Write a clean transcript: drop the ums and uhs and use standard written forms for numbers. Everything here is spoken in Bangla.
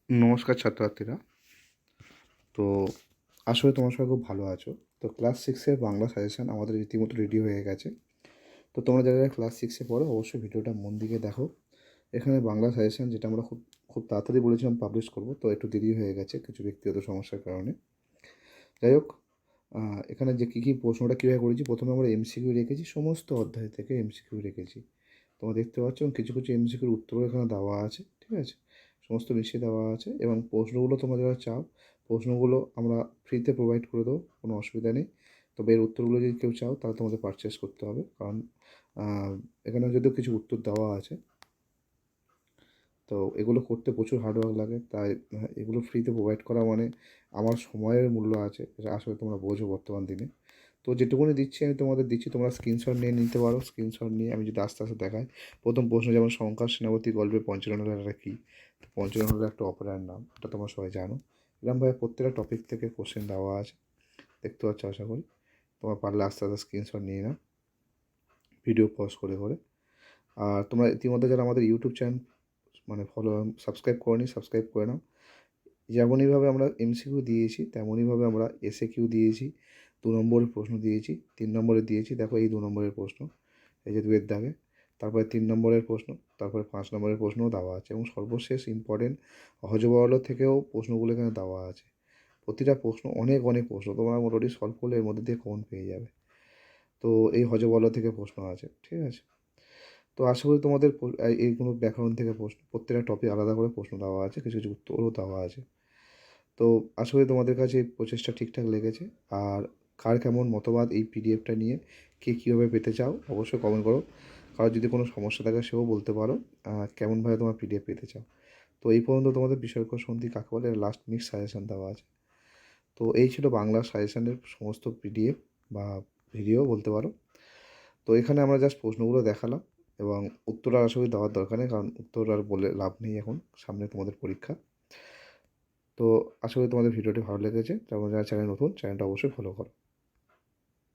নমস্কার ছাত্রছাত্রীরা। তো আসলে তোমরা সবাই খুব ভালো আছো। তো ক্লাস সিক্সের বাংলা সাজেশান আমাদের রীতিমতো রেডি হয়ে গেছে। তো তোমরা যারা যারা ক্লাস সিক্সে পড়ো অবশ্যই ভিডিওটা মন দিয়ে দেখো। এখানে বাংলা সাজেশান যেটা আমরা খুব খুব তাড়াতাড়ি বলেছিলাম পাবলিশ করব, তো একটু দেরি হয়ে গেছে কিছু ব্যক্তিগত সমস্যার কারণে। যাই হোক, এখানে যে কী কী প্রশ্নটা কীভাবে করেছি, প্রথমে আমরা এমসিকিউ রেখেছি, সমস্ত অধ্যায় থেকে এমসিকিউ রেখেছি। তোমরা দেখতে পাচ্ছ এবং কিছু কিছু এমসিকিউর উত্তরও এখানে দেওয়া আছে, ঠিক আছে? সমস্ত নিশ্চয়ই দেওয়া আছে এবং প্রশ্নগুলো তোমরা যারা চাও প্রশ্নগুলো আমরা ফ্রিতে প্রোভাইড করে দেবো, কোনো অসুবিধা নেই। তবে এর উত্তরগুলো যদি কেউ চাও তাহলে তোমাদের পারচেস করতে হবে, কারণ এখানে যদিও কিছু উত্তর দেওয়া আছে, তো এগুলো করতে প্রচুর হার্ডওয়ার্ক লাগে। তাই এগুলো ফ্রিতে প্রোভাইড করা মানে আমার সময়ের মূল্য আছে, এটা আসলে তোমরা বোঝো বর্তমান দিনে। তো যেটুকুনি দিচ্ছি আমি তোমাদের দিচ্ছি, তোমরা স্ক্রিনশট নিয়ে নিতে পারো। স্ক্রিনশট নিয়ে আমি যদি আস্তে আস্তে দেখাই, প্রথম প্রশ্ন যেমন শঙ্কর সেনাপতি গল্পে পঞ্চরণের কী? তো পঞ্চরণ হলো একটা অপেরার নাম, এটা তোমরা সবাই জানো। এরকমভাবে প্রত্যেকটা টপিক থেকে কোশ্চেন দেওয়া আছে, দেখতে পাচ্ছ আশা করি। তোমরা পারলে আস্তে আস্তে স্ক্রিনশট নিয়ে নাও, ভিডিও পজ করে করে। আর তোমরা ইতিমধ্যে যারা আমাদের ইউটিউব চ্যানেল মানে সাবস্ক্রাইব করোনি, সাবস্ক্রাইব করে নাও। যেমনইভাবে আমরা এমসিকিউ দিয়েছি তেমনইভাবে আমরা এসএকিউ দিয়েছি, 2 নম্বরের প্রশ্ন দিয়েছি, 3 নম্বরে দিয়েছি। দেখো এই 2 নম্বরের প্রশ্ন, এই যে 2-এর দাগে, তারপরে 3 নম্বরের প্রশ্ন, তারপরে 5 নম্বরের প্রশ্নও দেওয়া আছে এবং সর্বশেষ ইম্পর্টেন্ট হজবরল থেকেও প্রশ্নগুলো এখানে দেওয়া আছে। প্রতিটা প্রশ্ন অনেক অনেক প্রশ্ন, তোমরা মোটামুটি সলভ করলে এর মধ্যে দিয়ে কমন পেয়ে যাবে। তো এই হজবরল থেকে প্রশ্ন আছে, ঠিক আছে? তো আশা করি তোমাদের এইগুলো ব্যাকরণ থেকে প্রশ্ন, প্রত্যেকটা টপিক আলাদা করে প্রশ্ন দেওয়া আছে, কিছু কিছু উত্তরও দেওয়া আছে। তো আশা করি তোমাদের কাছে এই প্রচেষ্টা ঠিকঠাক লেগেছে। আর কার কেমন মতবাদ এই পিডিএফটা নিয়ে, কে কীভাবে পেতে চাও অবশ্যই কমেন্ট করো। কারোর যদি কোনো সমস্যা থাকে সেও বলতে পারো, কেমনভাবে তোমার পিডিএফ পেতে চাও। তো এই পর্যন্ত তোমাদের বিষয়ক সন্ধি কাকে বলে লাস্ট মিনিট সাজেশান দেওয়া আছে। তো এই ছিল বাংলা সাজেশানের সমস্ত পিডিএফ বা ভিডিও বলতে পারো। তো এখানে আমরা জাস্ট প্রশ্নগুলো দেখালাম এবং উত্তর আর আশা করি দেওয়ার দরকার নেই, কারণ উত্তর আর বলে লাভ নেই, এখন সামনে তোমাদের পরীক্ষা। তো আশা করি তোমাদের ভিডিওটি ভালো লেগেছে। তোমরা যারা চ্যানেল নতুন, চ্যানেলটা অবশ্যই ফলো করো।